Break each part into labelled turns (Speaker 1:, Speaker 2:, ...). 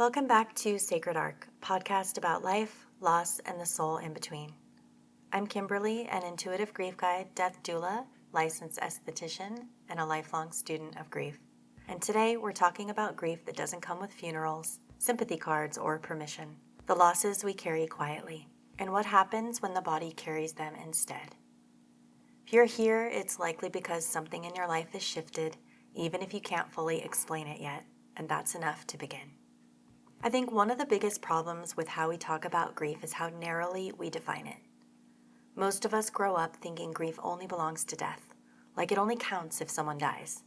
Speaker 1: Welcome back to Sacred Arc, a podcast about life, loss, and the soul in between. I'm Kimberley, an intuitive grief guide, death doula, licensed esthetician, and a lifelong student of grief. And today we're talking about grief that doesn't come with funerals, sympathy cards, or permission. The losses we carry quietly, and what happens when the body carries them instead. If you're here, it's likely because something in your life has shifted, even if you can't fully explain it yet, and that's enough to begin. I think one of the biggest problems with how we talk about grief is how narrowly we define it. Most of us grow up thinking grief only belongs to death, like it only counts if someone dies.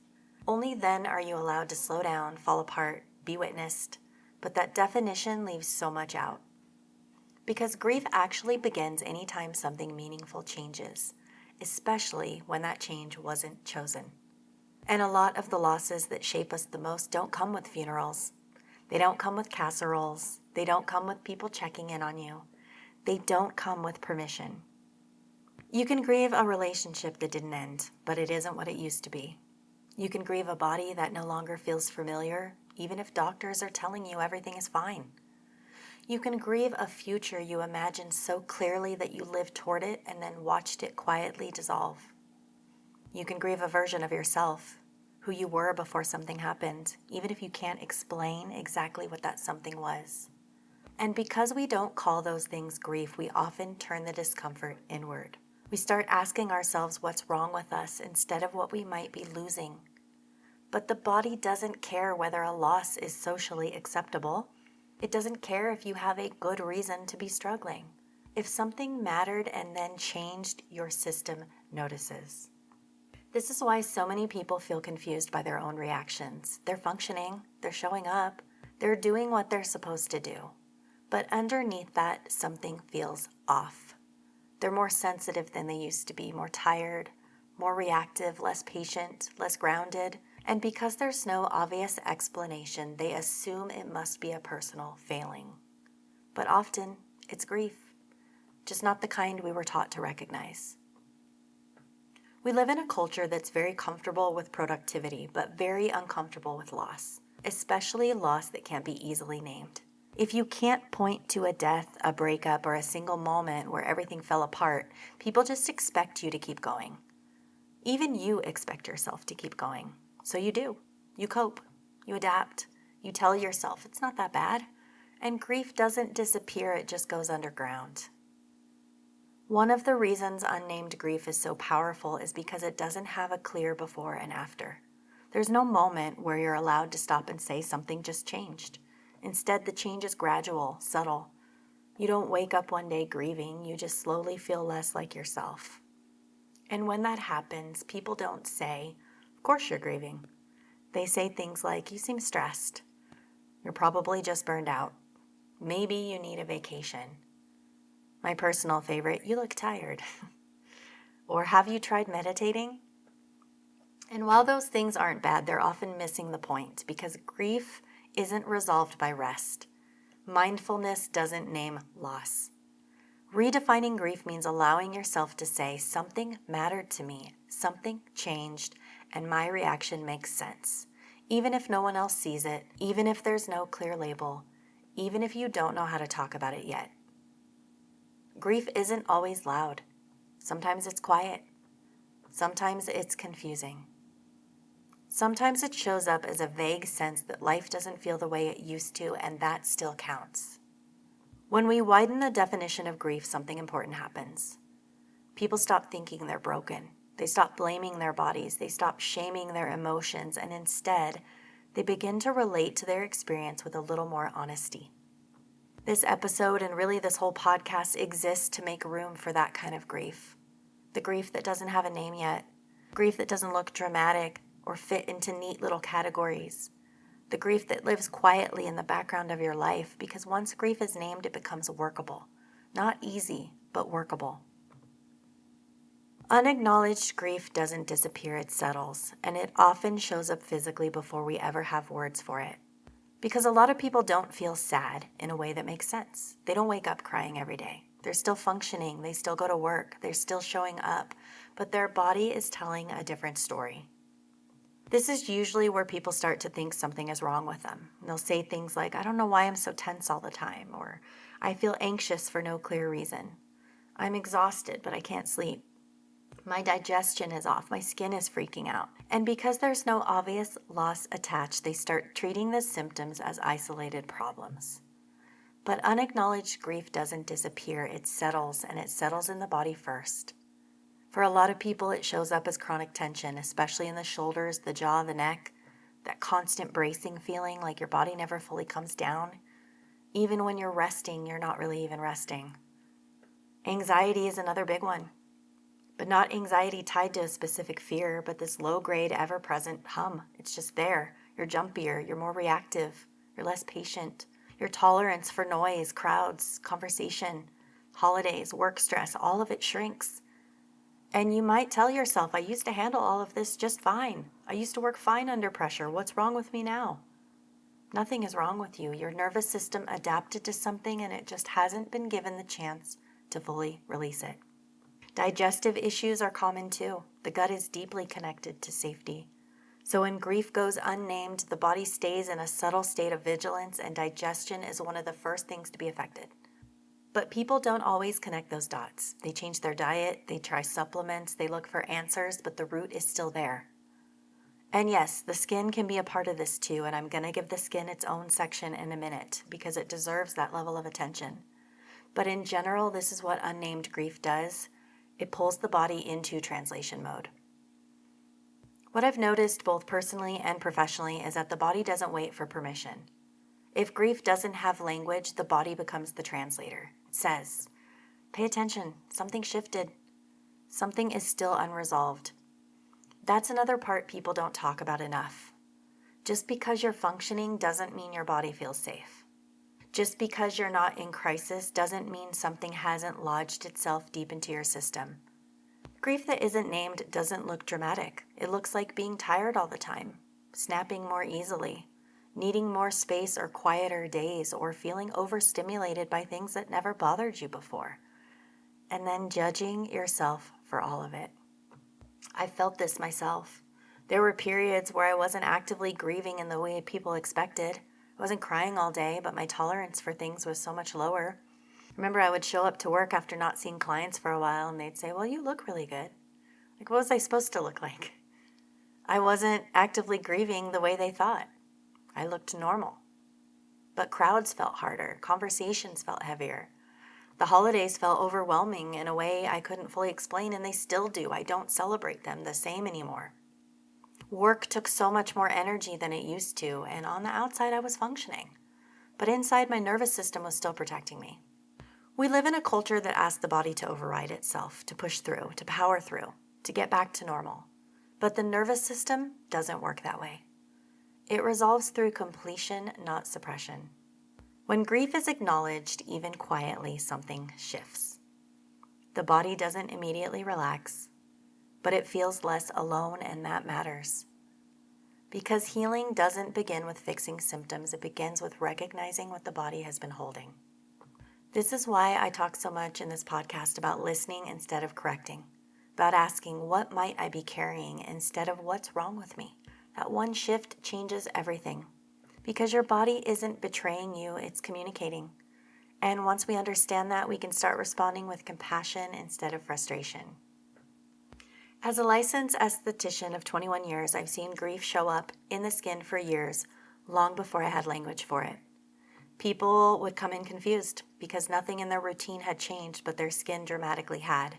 Speaker 1: Only then are you allowed to slow down, fall apart, be witnessed, but that definition leaves so much out. Because grief actually begins anytime something meaningful changes, especially when that change wasn't chosen. And a lot of the losses that shape us the most don't come with funerals. They don't come with casseroles. They don't come with people checking in on you. They don't come with permission. You can grieve a relationship that didn't end, but it isn't what it used to be. You can grieve a body that no longer feels familiar, even if doctors are telling you everything is fine. You can grieve a future you imagined so clearly that you lived toward it and then watched it quietly dissolve. You can grieve a version of yourself, who you were before something happened, even if you can't explain exactly what that something was. And because we don't call those things grief, we often turn the discomfort inward. We start asking ourselves what's wrong with us instead of what we might be losing. But the body doesn't care whether a loss is socially acceptable. It doesn't care if you have a good reason to be struggling. If something mattered and then changed, your system notices. This is why so many people feel confused by their own reactions. They're functioning, they're showing up, they're doing what they're supposed to do. But underneath that, something feels off. They're more sensitive than they used to be, more tired, more reactive, less patient, less grounded. And because there's no obvious explanation, they assume it must be a personal failing. But often, it's grief, just not the kind we were taught to recognize. We live in a culture that's very comfortable with productivity, but very uncomfortable with loss, especially loss that can't be easily named. If you can't point to a death, a breakup, or a single moment where everything fell apart, people just expect you to keep going. Even you expect yourself to keep going. So you do. You cope. You adapt. You tell yourself it's not that bad. And grief doesn't disappear, it just goes underground. One of the reasons unnamed grief is so powerful is because it doesn't have a clear before and after. There's no moment where you're allowed to stop and say something just changed. Instead, the change is gradual, subtle. You don't wake up one day grieving, you just slowly feel less like yourself. And when that happens, people don't say, "Of course you're grieving." They say things like, "You seem stressed. You're probably just burned out. Maybe you need a vacation." My personal favorite, "You look tired." Or, "Have you tried meditating?" And while those things aren't bad, they're often missing the point because grief isn't resolved by rest. Mindfulness doesn't name loss. Redefining grief means allowing yourself to say, something mattered to me, something changed, and my reaction makes sense. Even if no one else sees it, even if there's no clear label, even if you don't know how to talk about it yet. Grief isn't always loud. Sometimes it's quiet. Sometimes it's confusing. Sometimes it shows up as a vague sense that life doesn't feel the way it used to, and that still counts. When we widen the definition of grief, something important happens. People stop thinking they're broken. They stop blaming their bodies. They stop shaming their emotions, and instead, they begin to relate to their experience with a little more honesty. This episode, and really this whole podcast, exists to make room for that kind of grief. The grief that doesn't have a name yet. Grief that doesn't look dramatic or fit into neat little categories. The grief that lives quietly in the background of your life, because once grief is named, it becomes workable. Not easy, but workable. Unacknowledged grief doesn't disappear, it settles, and it often shows up physically before we ever have words for it. Because a lot of people don't feel sad in a way that makes sense. They don't wake up crying every day. They're still functioning, they still go to work, they're still showing up, but their body is telling a different story. This is usually where people start to think something is wrong with them. They'll say things like, I don't know why I'm so tense all the time, or I feel anxious for no clear reason. I'm exhausted, but I can't sleep. My digestion is off. My skin is freaking out. And because there's no obvious loss attached, they start treating the symptoms as isolated problems. But unacknowledged grief doesn't disappear. It settles, and it settles in the body first. For a lot of people, it shows up as chronic tension, especially in the shoulders, the jaw, the neck, that constant bracing feeling like your body never fully comes down. Even when you're resting, you're not really even resting. Anxiety is another big one. But not anxiety tied to a specific fear, but this low-grade, ever-present hum. It's just there. You're jumpier, you're more reactive, you're less patient. Your tolerance for noise, crowds, conversation, holidays, work stress, all of it shrinks. And you might tell yourself, I used to handle all of this just fine. I used to work fine under pressure. What's wrong with me now? Nothing is wrong with you. Your nervous system adapted to something and it just hasn't been given the chance to fully release it. Digestive issues are common too. The gut is deeply connected to safety. So when grief goes unnamed, the body stays in a subtle state of vigilance, and digestion is one of the first things to be affected. But people don't always connect those dots. They change their diet, they try supplements, they look for answers, but the root is still there. And yes, the skin can be a part of this too, and I'm going to give the skin its own section in a minute because it deserves that level of attention. But in general, this is what unnamed grief does. It pulls the body into translation mode. What I've noticed both personally and professionally is that the body doesn't wait for permission. If grief doesn't have language, the body becomes the translator. It says, pay attention, something shifted. Something is still unresolved. That's another part people don't talk about enough. Just because you're functioning doesn't mean your body feels safe. Just because you're not in crisis doesn't mean something hasn't lodged itself deep into your system. Grief that isn't named doesn't look dramatic. It looks like being tired all the time, snapping more easily, needing more space or quieter days, or feeling overstimulated by things that never bothered you before, and then judging yourself for all of it. I felt this myself. There were periods where I wasn't actively grieving in the way people expected. I wasn't crying all day, but my tolerance for things was so much lower. Remember, I would show up to work after not seeing clients for a while, and they'd say, well, you look really good. Like, what was I supposed to look like? I wasn't actively grieving the way they thought. I looked normal. But crowds felt harder. Conversations felt heavier. The holidays felt overwhelming in a way I couldn't fully explain, and they still do. I don't celebrate them the same anymore. Work took so much more energy than it used to, and on the outside I was functioning. But inside, my nervous system was still protecting me. We live in a culture that asks the body to override itself, to push through, to power through, to get back to normal. But the nervous system doesn't work that way. It resolves through completion, not suppression. When grief is acknowledged, even quietly, something shifts. The body doesn't immediately relax, but it feels less alone, and that matters. Because healing doesn't begin with fixing symptoms, it begins with recognizing what the body has been holding. This is why I talk so much in this podcast about listening instead of correcting, about asking, what might I be carrying instead of what's wrong with me? That one shift changes everything. Because your body isn't betraying you, it's communicating. And once we understand that, we can start responding with compassion instead of frustration. As a licensed esthetician of 21 years, I've seen grief show up in the skin for years, long before I had language for it. People would come in confused because nothing in their routine had changed, but their skin dramatically had.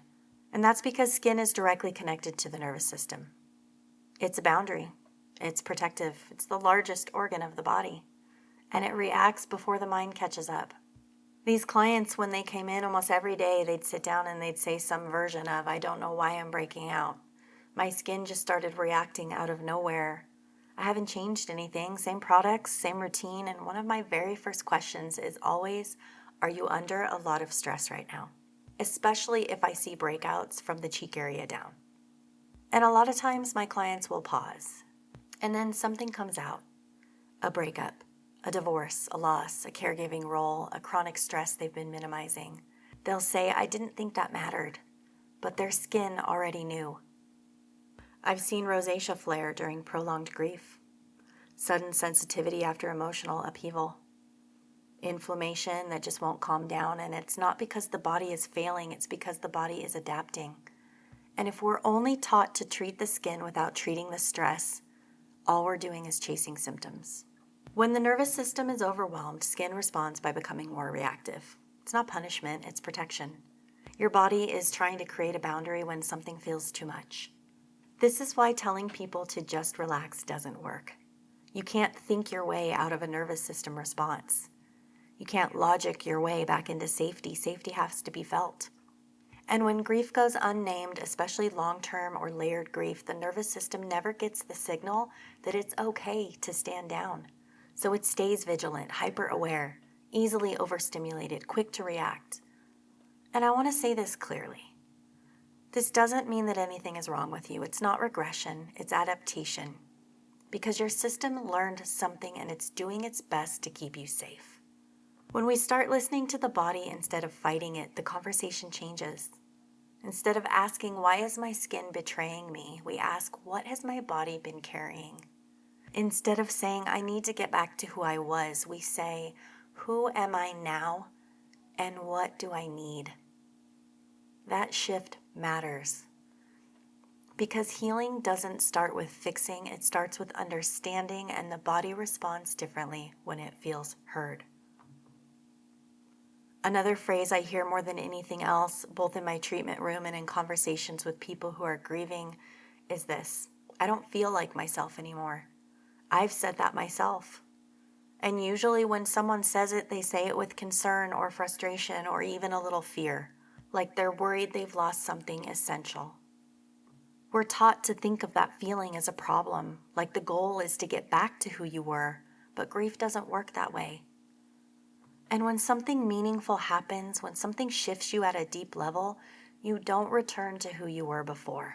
Speaker 1: And that's because skin is directly connected to the nervous system. It's a boundary. It's protective. It's the largest organ of the body. And it reacts before the mind catches up. These clients, when they came in almost every day, they'd sit down and they'd say some version of, I don't know why I'm breaking out. My skin just started reacting out of nowhere. I haven't changed anything, same products, same routine, and one of my very first questions is always, are you under a lot of stress right now? Especially if I see breakouts from the cheek area down. And a lot of times my clients will pause, and then something comes out, a breakup, a divorce, a loss, a caregiving role, a chronic stress they've been minimizing. They'll say, I didn't think that mattered, but their skin already knew. I've seen rosacea flare during prolonged grief, sudden sensitivity after emotional upheaval, inflammation that just won't calm down, and it's not because the body is failing, it's because the body is adapting. And if we're only taught to treat the skin without treating the stress, all we're doing is chasing symptoms. When the nervous system is overwhelmed, skin responds by becoming more reactive. It's not punishment, it's protection. Your body is trying to create a boundary when something feels too much. This is why telling people to just relax doesn't work. You can't think your way out of a nervous system response. You can't logic your way back into safety. Safety has to be felt. And when grief goes unnamed, especially long-term or layered grief, the nervous system never gets the signal that it's okay to stand down. So it stays vigilant, hyper-aware, easily overstimulated, quick to react. And I want to say this clearly. This doesn't mean that anything is wrong with you. It's not regression, it's adaptation. Because your system learned something and it's doing its best to keep you safe. When we start listening to the body instead of fighting it, the conversation changes. Instead of asking, why is my skin betraying me? We ask, what has my body been carrying? Instead of saying, I need to get back to who I was, we say, who am I now and what do I need? That shift matters. Because healing doesn't start with fixing, it starts with understanding, and the body responds differently when it feels heard. Another phrase I hear more than anything else, both in my treatment room and in conversations with people who are grieving, is this: I don't feel like myself anymore. I've said that myself. And usually when someone says it, they say it with concern or frustration or even a little fear, like they're worried they've lost something essential. We're taught to think of that feeling as a problem, like the goal is to get back to who you were, but grief doesn't work that way. And when something meaningful happens, when something shifts you at a deep level, you don't return to who you were before.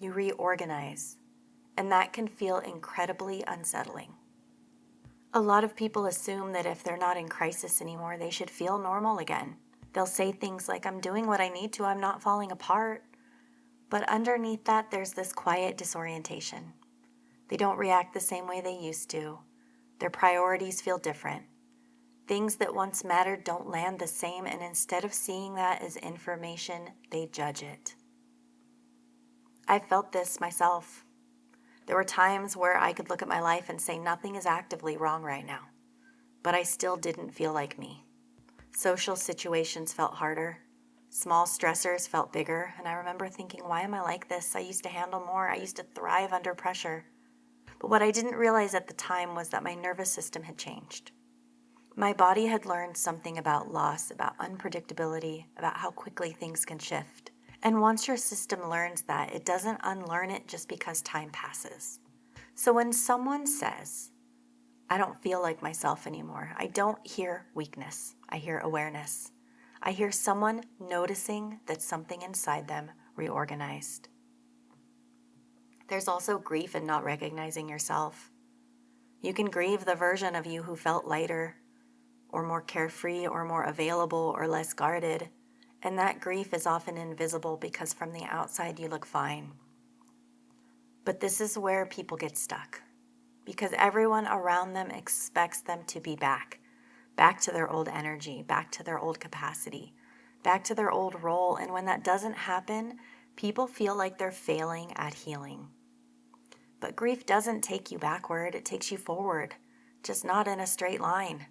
Speaker 1: You reorganize, and that can feel incredibly unsettling. A lot of people assume that if they're not in crisis anymore, they should feel normal again. They'll say things like, I'm doing what I need to, I'm not falling apart. But underneath that, there's this quiet disorientation. They don't react the same way they used to. Their priorities feel different. Things that once mattered don't land the same, and instead of seeing that as information, they judge it. I felt this myself. There were times where I could look at my life and say nothing is actively wrong right now, but I still didn't feel like me. Social situations felt harder. Small stressors felt bigger, and I remember thinking, why am I like this? I used to handle more. I used to thrive under pressure. But what I didn't realize at the time was that my nervous system had changed. My body had learned something about loss, about unpredictability, about how quickly things can shift. And once your system learns that, it doesn't unlearn it just because time passes. So when someone says, I don't feel like myself anymore, I don't hear weakness. I hear awareness. I hear someone noticing that something inside them reorganized. There's also grief in not recognizing yourself. You can grieve the version of you who felt lighter, or more carefree, or more available, or less guarded. And that grief is often invisible because from the outside you look fine. But this is where people get stuck, because everyone around them expects them to be back to their old energy, back to their old capacity, back to their old role. And when that doesn't happen, people feel like they're failing at healing. But grief doesn't take you backward, it takes you forward, just not in a straight line.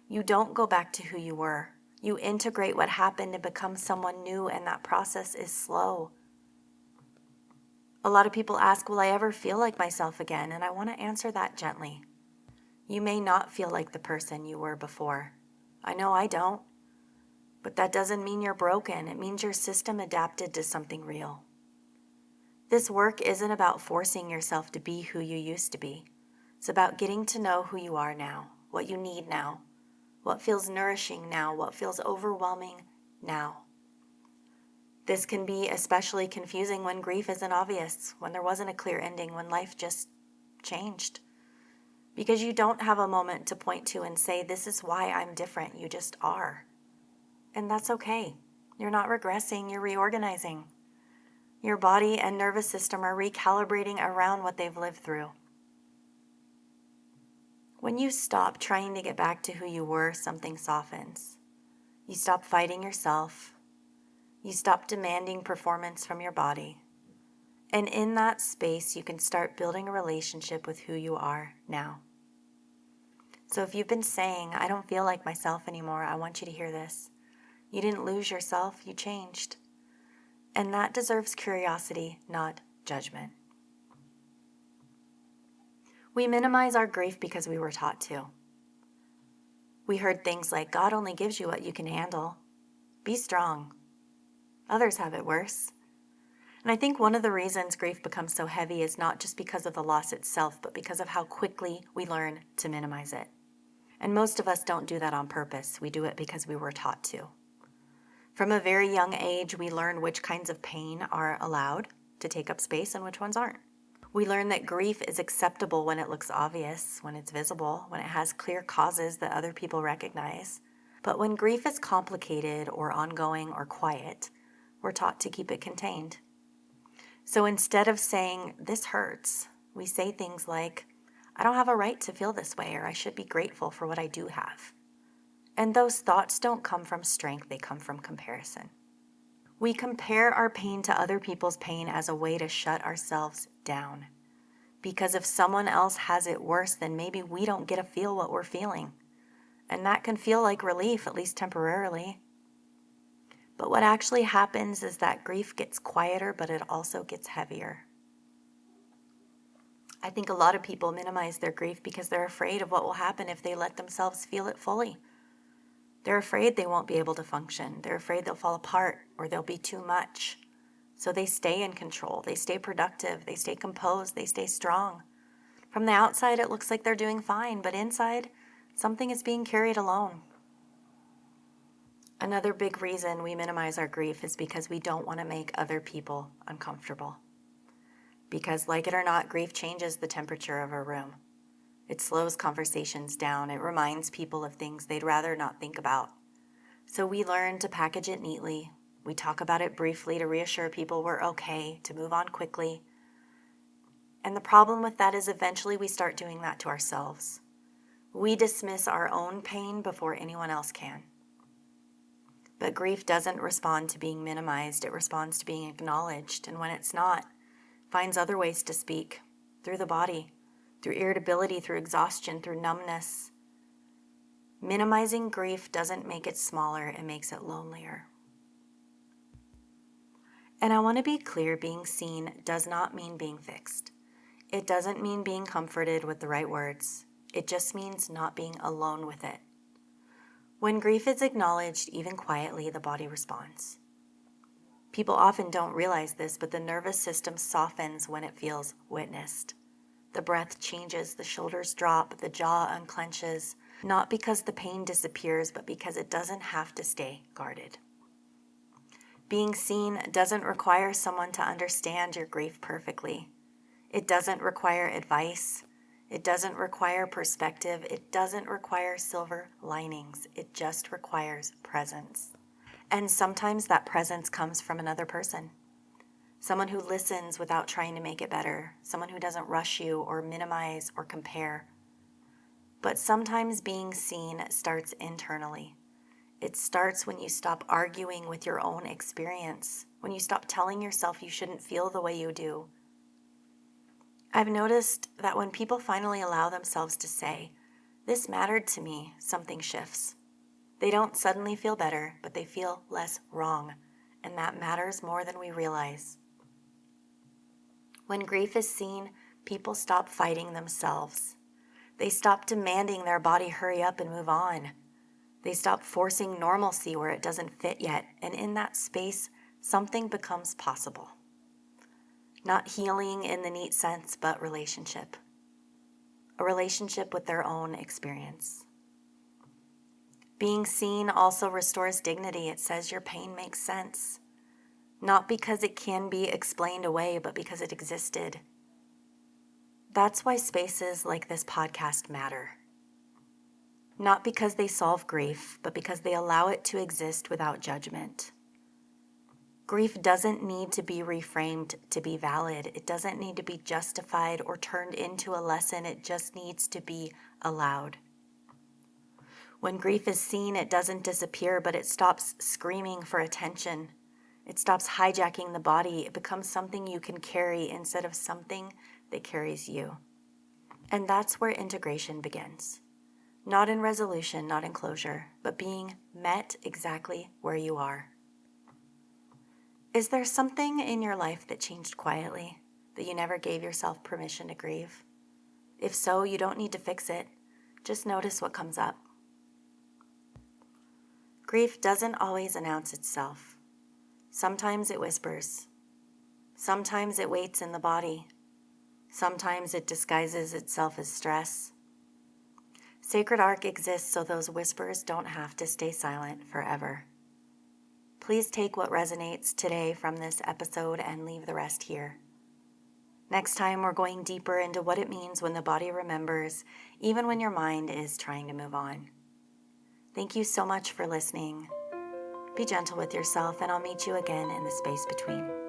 Speaker 1: You don't go back to who you were. You integrate what happened and become someone new, and that process is slow. A lot of people ask, will I ever feel like myself again? And I want to answer that gently. You may not feel like the person you were before. I know I don't. But that doesn't mean you're broken. It means your system adapted to something real. This work isn't about forcing yourself to be who you used to be. It's about getting to know who you are now, what you need now, what feels nourishing now, what feels overwhelming now. This can be especially confusing when grief isn't obvious, when there wasn't a clear ending, when life just changed. Because you don't have a moment to point to and say, this is why I'm different. You just are. And that's okay. You're not regressing, you're reorganizing. Your body and nervous system are recalibrating around what they've lived through. When you stop trying to get back to who you were, something softens. You stop fighting yourself. You stop demanding performance from your body. And in that space, you can start building a relationship with who you are now. So if you've been saying, I don't feel like myself anymore, I want you to hear this. You didn't lose yourself, you changed. And that deserves curiosity, not judgment. We minimize our grief because we were taught to. We heard things like, God only gives you what you can handle. Be strong. Others have it worse. And I think one of the reasons grief becomes so heavy is not just because of the loss itself, but because of how quickly we learn to minimize it. And most of us don't do that on purpose. We do it because we were taught to. From a very young age, we learn which kinds of pain are allowed to take up space and which ones aren't. We learn that grief is acceptable when it looks obvious, when it's visible, when it has clear causes that other people recognize. But when grief is complicated or ongoing or quiet, we're taught to keep it contained. So instead of saying, this hurts, we say things like, I don't have a right to feel this way, or I should be grateful for what I do have. And those thoughts don't come from strength, they come from comparison. We compare our pain to other people's pain as a way to shut ourselves down. Because if someone else has it worse, then maybe we don't get to feel what we're feeling. And that can feel like relief, at least temporarily. But what actually happens is that grief gets quieter, but it also gets heavier. I think a lot of people minimize their grief because they're afraid of what will happen if they let themselves feel it fully. They're afraid they won't be able to function. They're afraid they'll fall apart or they'll be too much. So they stay in control. They stay productive. They stay composed. They stay strong. From the outside, it looks like they're doing fine, but inside, something is being carried alone. Another big reason we minimize our grief is because we don't want to make other people uncomfortable. Because, like it or not, grief changes the temperature of a room. It slows conversations down. It reminds people of things they'd rather not think about. So we learn to package it neatly. We talk about it briefly to reassure people we're okay, to move on quickly. And the problem with that is eventually we start doing that to ourselves. We dismiss our own pain before anyone else can. But grief doesn't respond to being minimized. It responds to being acknowledged. And when it's not, finds other ways to speak, through the body, through irritability, through exhaustion, through numbness. Minimizing grief doesn't make it smaller, it makes it lonelier. And I want to be clear, being seen does not mean being fixed. It doesn't mean being comforted with the right words. It just means not being alone with it. When grief is acknowledged, even quietly, the body responds. People often don't realize this, but the nervous system softens when it feels witnessed. The breath changes, the shoulders drop, the jaw unclenches, not because the pain disappears, but because it doesn't have to stay guarded. Being seen doesn't require someone to understand your grief perfectly. It doesn't require advice. It doesn't require perspective. It doesn't require silver linings. It just requires presence. And sometimes that presence comes from another person. Someone who listens without trying to make it better. Someone who doesn't rush you or minimize or compare. But sometimes being seen starts internally. It starts when you stop arguing with your own experience, when you stop telling yourself you shouldn't feel the way you do. I've noticed that when people finally allow themselves to say, "This mattered to me," something shifts. They don't suddenly feel better, but they feel less wrong, and that matters more than we realize. When grief is seen, people stop fighting themselves. They stop demanding their body hurry up and move on. They stop forcing normalcy where it doesn't fit yet, and in that space, something becomes possible. Not healing in the neat sense, but relationship. A relationship with their own experience. Being seen also restores dignity. It says your pain makes sense. Not because it can be explained away, but because it existed. That's why spaces like this podcast matter. Not because they solve grief, but because they allow it to exist without judgment. Grief doesn't need to be reframed to be valid. It doesn't need to be justified or turned into a lesson. It just needs to be allowed. When grief is seen, it doesn't disappear, but it stops screaming for attention. It stops hijacking the body. It becomes something you can carry instead of something that carries you. And that's where integration begins. Not in resolution, not in closure, but being met exactly where you are. Is there something in your life that changed quietly, that you never gave yourself permission to grieve? If so, you don't need to fix it. Just notice what comes up. Grief doesn't always announce itself. Sometimes it whispers. Sometimes it waits in the body. Sometimes it disguises itself as stress. Sacred Arc exists so those whispers don't have to stay silent forever. Please take what resonates today from this episode and leave the rest here. Next time, we're going deeper into what it means when the body remembers, even when your mind is trying to move on. Thank you so much for listening. Be gentle with yourself, and I'll meet you again in the space between.